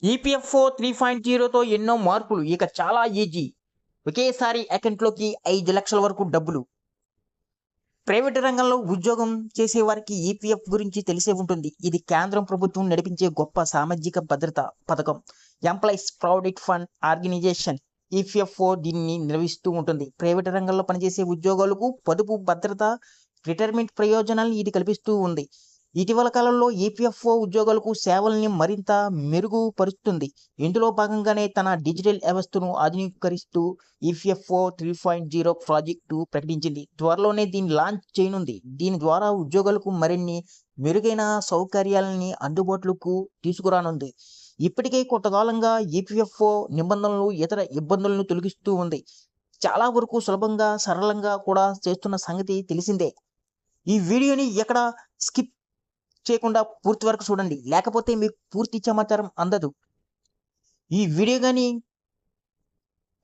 EPFO 3.0తో ఎన్నో మార్పులు. ఇక చాలా ఈజీ. ఒకేసారి అకౌంట్‌లోకి 5 లక్షల వరకు డబ్బులు. ప్రైవేట్ రంగంలో ఉద్యోగం చేసేవారికి ఈపీఎఫ్ గురించి తెలిసే ఉంటుంది. ఇది కేంద్రం ప్రభుత్వం నడిపించే గొప్ప సామాజిక భద్రత పథకం. Employees provident fund organisation EPFO దీన్ని నిర్వహిస్తూ ఉంటుంది. ప్రైవేట్ రంగంలో పనిచేసే ఉద్యోగాలకు పొదుపు భద్రత, రిటైర్మెంట్ ప్రయోజనాలను ఇది కల్పిస్తూ ఉంది. ఇటీవల కాలంలో ఈపీఎఫ్ఓ ఉద్యోగులకు సేవల్ని మరింత మెరుగుపరుస్తుంది. ఇందులో భాగంగానే తన డిజిటల్ వ్యవస్థను ఆధునీకరిస్తూ ఈపీఎఫ్ఓ 3.0 ప్రాజెక్టు ప్రకటించింది. త్వరలోనే దీన్ని లాంచ్ చేయనుంది. దీని ద్వారా ఉద్యోగులకు మరిన్ని మెరుగైన సౌకర్యాలని అందుబాటులోకి తీసుకురానుంది. ఇప్పటికే కొంతకాలంగా ఈపీఎఫ్ఓ నిబంధనలు ఇతర ఇబ్బందులను తొలగిస్తూ ఉంది. చాలా వరకు సులభంగా, సరళంగా కూడా చేస్తున్న సంగతి తెలిసిందే. ఈ వీడియోని ఎక్కడ స్కిప్ చేయకుండా పూర్తి వరకు చూడండి. లేకపోతే మీకు పూర్తి సమాచారం అందదు. ఈ వీడియో గాని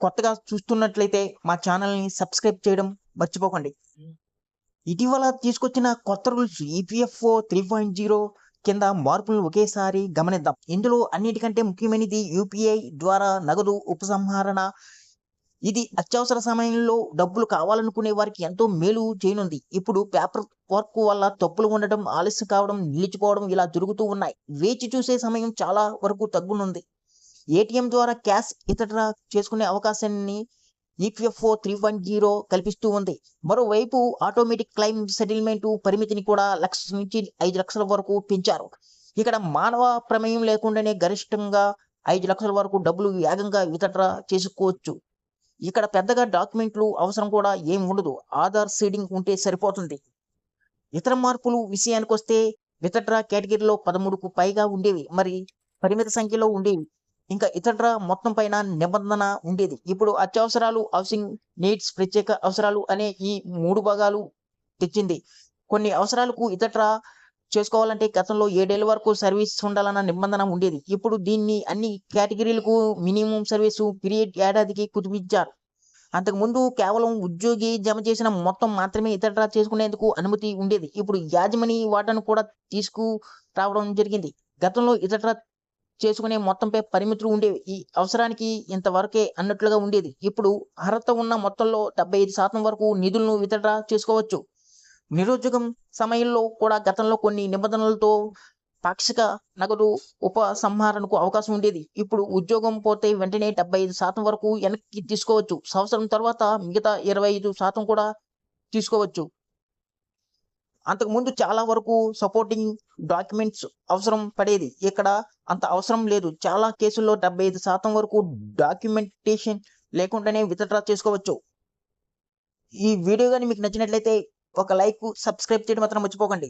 కొత్తగా చూస్తున్నట్లయితే మా ఛానల్‌ని సబ్స్క్రైబ్ చేయడం మర్చిపోకండి. ఇటీవల తీసుకొచ్చిన కొత్త రూల్స్ ఈపీఎఫ్ఓ 3.0 కింద మార్పులను ఒకేసారి గమనిద్దాం. ఇందులో అన్నిటికంటే ముఖ్యమైనది యూపీఐ ద్వారా నగదు ఉపసంహరణ. ఇది అత్యవసర సమయంలో డబ్బులు కావాలనుకునే వారికి ఎంతో మేలు చేయనుంది. ఇప్పుడు పేపర్ వర్క్ వల్ల తప్పులు ఉండటం, ఆలస్యం కావడం, నిలిచిపోవడం ఇలా జరుగుతూ ఉన్నాయి. వేచి చూసే సమయం చాలా వరకు తగ్గునుంది. ఏటీఎం ద్వారా క్యాష్ విత్‌డ్రా చేసుకునే అవకాశాన్ని ఈపీఎఫ్ఓ 3.0 కల్పిస్తూ ఉంది. మరోవైపు ఆటోమేటిక్ క్లెయిమ్ సెటిల్‌మెంట్ పరిమితిని కూడా 1,00,000 నుంచి 5,00,000 వరకు పెంచారు. ఇక్కడ మానవ ప్రమేయం లేకుండానే గరిష్టంగా 5,00,000 వరకు డబ్బులు వేగంగా విత్‌డ్రా చేసుకోవచ్చు. ఇక్కడ పెద్దగా డాక్యుమెంట్లు అవసరం కూడా ఏం ఉండదు. ఆధార్ సీడింగ్ ఉంటే సరిపోతుంది. ఇతర మార్పులు విషయానికొస్తే విత్‌డ్రా కేటగిరీలో 13కు పైగా ఉండేవి. మరి పరిమిత సంఖ్యలో ఉండేవి. ఇంకా విత్‌డ్రా మొత్తం పైన నిబంధన ఉండేది. ఇప్పుడు అత్యవసరాలు, హౌసింగ్ నీడ్స్, ప్రత్యేక అవసరాలు అనే ఈ 3 భాగాలు తెచ్చింది. కొన్ని అవసరాలకు విత్‌డ్రా చేసుకోవాలంటే గతంలో 7 ఏళ్ల వరకు సర్వీస్ ఉండాలన్న నిబంధన ఉండేది. ఇప్పుడు దీన్ని అన్ని కేటగిరీలకు మినిమమ్ సర్వీసు పీరియడ్ ఏడాదికి కుదించారు. అంతకుముందు కేవలం ఉద్యోగి జమ చేసిన మొత్తం మాత్రమే విత్‌డ్రా చేసుకునేందుకు అనుమతి ఉండేది. ఇప్పుడు యాజమాని వాటాను కూడా తీసుకురావడం జరిగింది. గతంలో విత్‌డ్రా చేసుకునే మొత్తంపై పరిమితులు ఉండేవి. ఈ అవసరానికి ఇంతవరకే అన్నట్లుగా ఉండేది. ఇప్పుడు అర్హత ఉన్న మొత్తంలో 75% వరకు నిధులను విత్‌డ్రా చేసుకోవచ్చు. నిరుద్యోగం సమయంలో కూడా గతంలో కొన్ని నిబంధనలతో పాక్షిక నగదు ఉపసంహరణకు అవకాశం ఉండేది. ఇప్పుడు ఉద్యోగం పోతే వెంటనే 75% వరకు వెనక్కి తీసుకోవచ్చు. సంవత్సరం తర్వాత మిగతా 25% కూడా తీసుకోవచ్చు. అంతకుముందు చాలా వరకు సపోర్టింగ్ డాక్యుమెంట్స్ అవసరం పడేది. ఇక్కడ అంత అవసరం లేదు. చాలా కేసుల్లో 75% వరకు డాక్యుమెంటేషన్ లేకుండానే విత్‌డ్రా చేసుకోవచ్చు. ఈ వీడియో గాని మీకు నచ్చినట్లయితే ఒక లైక్, సబ్స్క్రైబ్ చేయడం మాత్రం మర్చిపోకండి.